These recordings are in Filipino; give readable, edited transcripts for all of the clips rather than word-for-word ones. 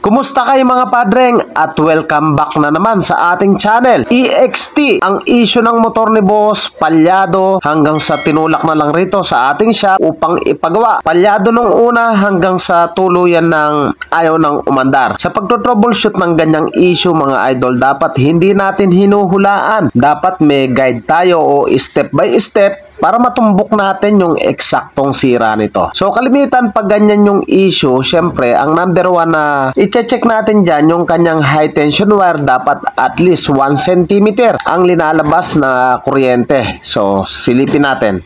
Kumusta kayo mga padreng at welcome back na naman sa ating channel. EXT, ang issue ng motor ni boss, palyado hanggang sa tinulak na lang rito sa ating shop upang ipagawa. Palyado nung una hanggang sa tuluyan ng ayaw ng umandar. Sa pagto-troubleshoot ng ganyang issue mga idol, dapat hindi natin hinuhulaan. Dapat may guide tayo o step by step para matumbok natin yung eksaktong sira nito. So, kalimitan pag ganyan yung issue, syempre, ang number one na i-check natin dyan, yung kanyang high tension wire, dapat at least 1 cm ang linalabas na kuryente. So, silipin natin.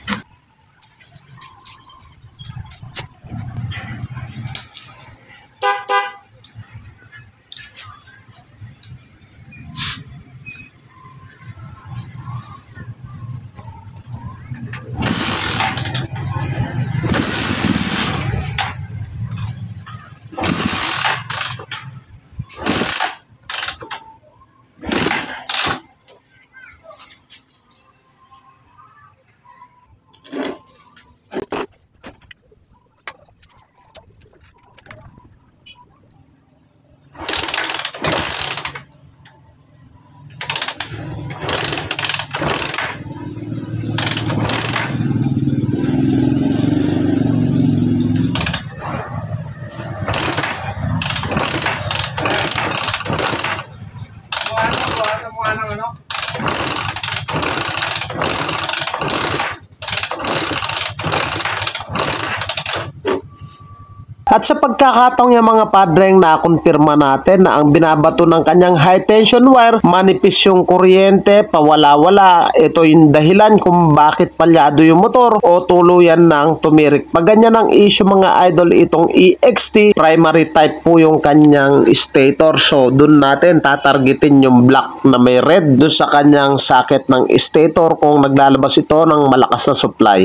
At sa pagkakataong yung mga padreng na-confirma natin na ang binabato ng kanyang high tension wire, manipis yung kuryente, pawala-wala. Ito yung dahilan kung bakit palyado yung motor o tuluyan ng tumirik. Pag ganyan ang issue mga idol, itong EXT, primary type po yung kanyang stator. So, dun natin tatargetin yung black na may red dun sa kanyang socket ng stator kung naglalabas ito ng malakas na supply.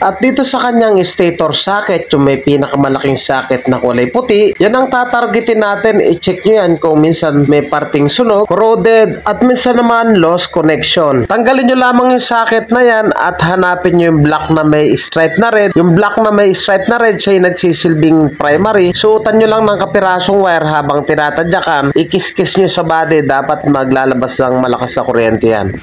At dito sa kanyang stator socket, yung may pinakamalaking socket na kulay puti, yan ang tatargetin natin. I-check nyo yan kung minsan may parting sunog, corroded, at minsan naman lost connection. Tanggalin nyo lamang yung socket na yan at hanapin nyo yung black na may stripe na red. Yung black na may stripe na red, siya yung nagsisilbing primary. Suotan nyo lang ng kapirasong wire habang tinatadyakan. Ikis-kis nyo sa body, dapat maglalabas ng malakas na kuryente yan.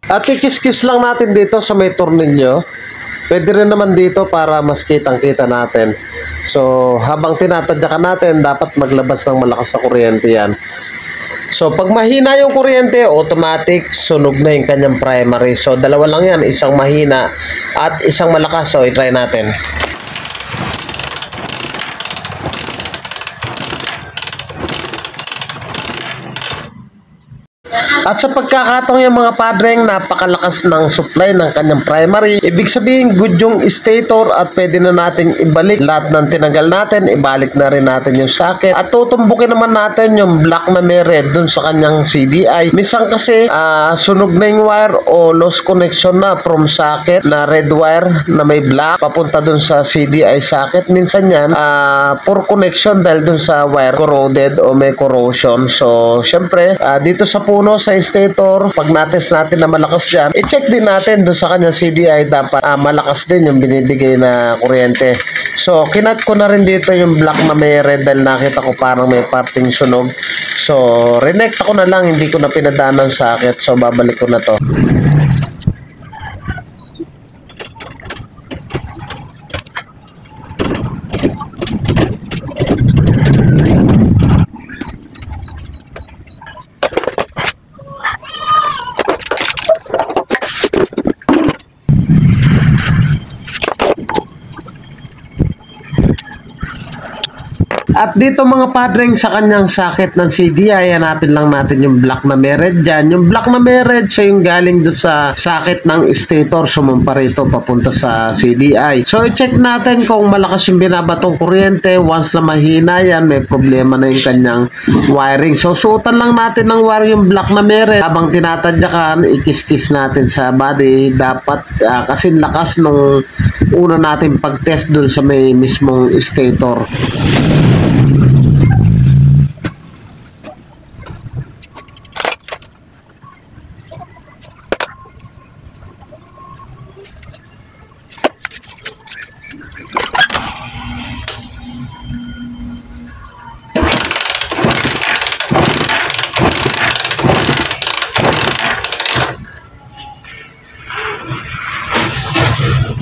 At ikis-kis lang natin dito sa may tornilyo. Pwede rin naman dito para mas kitang-kita natin. So, habang tinatadyakan natin, dapat maglabas ng malakas na kuryente yan. So, pag mahina yung kuryente, automatic, sunog na yung kanyang primary. So, dalawa lang yan. Isang mahina at isang malakas. So, i-try natin. At sa pagkakataong yung mga padreng napakalakas ng supply ng kanyang primary, ibig sabihin good yung stator at pwede na natin ibalik lahat ng tinanggal natin, ibalik na rin natin yung socket at tutumbukin naman natin yung black na may red dun sa kanyang CDI. Minsan kasi sunog na yung wire o lost connection na from socket na red wire na may black papunta dun sa CDI socket. Minsan yan poor connection dahil dun sa wire corroded o may corrosion. So syempre dito sa puno sa stator, pag natest natin na malakas yan, i-check din natin doon sa kanyang CDI, dapat malakas din yung binibigay na kuryente. So, kinat ko na rin dito yung black na may red dahil nakita ko parang may parting sunog. So, reconnect ko na lang, hindi ko na pinadaanan sa socket. So, babalik ko na to. At dito mga padreng sa kanyang socket ng CDI, hanapin lang natin yung black na may red dyan. Yung black na may red, siya yung galing doon sa socket ng stator, sumumpa rito papunta sa CDI. So i-check natin kung malakas yung binabatong kuryente. Once na mahina yan, may problema na yung kanyang wiring. So suotan lang natin ng wire yung black na may red. Habang tinatadyakan, ikis-kis natin sa body. Dapat kasi lakas nung una natin pag-test doon sa may mismong stator.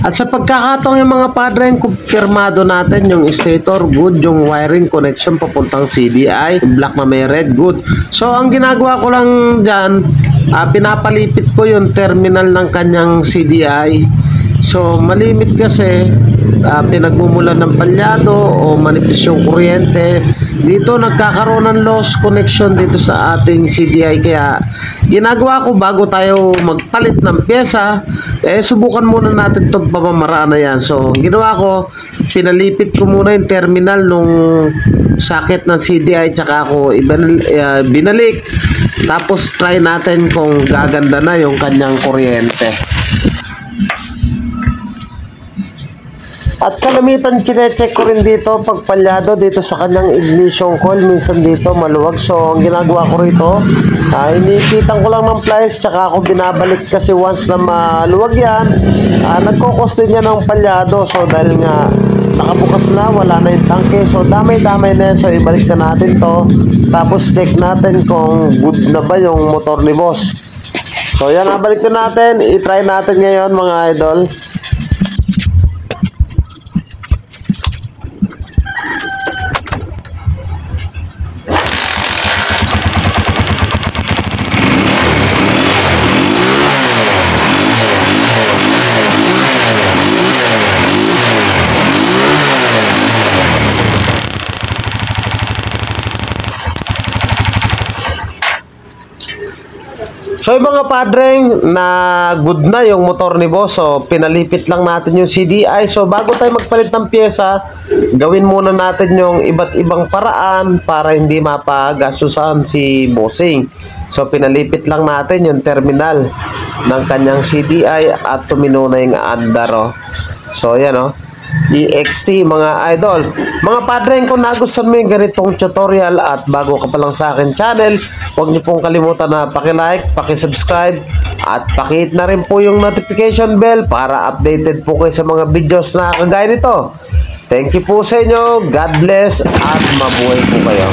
At sa pagkakataong yung mga padre, kumpirmado natin yung stator, good. Yung wiring connection papuntang CDI, black na may red, good. So ang ginagawa ko lang dyan, pinapalipit ko yung terminal ng kanyang CDI. So malimit kasi pinagmumulan ng palyado o manipis yung kuryente, dito nagkakaroon ng loss connection dito sa ating CDI. Kaya ginagawa ko, bago tayo magpalit ng pyesa, subukan muna natin itong pamamaraan na yan. So ginawa ko, pinalipit ko muna yung terminal nung socket ng CDI, tsaka ako binalik. Tapos try natin kung gaganda na yung kanyang kuryente. At kalamitan chinecheck ko rin dito pag palyado dito sa kanyang ignition coil, minsan dito maluwag. So ang ginagawa ko rito, inipitan ko lang ng pliers, tsaka ako binabalik, kasi once na maluwag yan, nagkokos din yan ng palyado. So dahil nga nakabukas na, wala na yung tangke, so damay-damay na yan. So ibalik na natin to, tapos check natin kung good na ba yung motor ni boss. So yan, nabalik na natin, i-try natin ngayon mga idol. So yung mga padreng, na good na yung motor ni boss. So pinalipit lang natin yung CDI. So bago tayo magpalit ng pyesa, gawin muna natin yung iba't ibang paraan para hindi mapagastusan si bossing. So pinalipit lang natin yung terminal ng kanyang CDI at tumino na yung andar, oh. So yan, oh, EXT mga idol. Mga padre, kung nagustuhan mo yung ganitong tutorial at bago ka pa lang sa akin channel, huwag niyo pong kalimutan na paki-like, paki-subscribe at paki-hit na rin po yung notification bell para updated po kayo sa mga videos na kagaya nito. Thank you po sa inyo, God bless at mabuhay po kayo.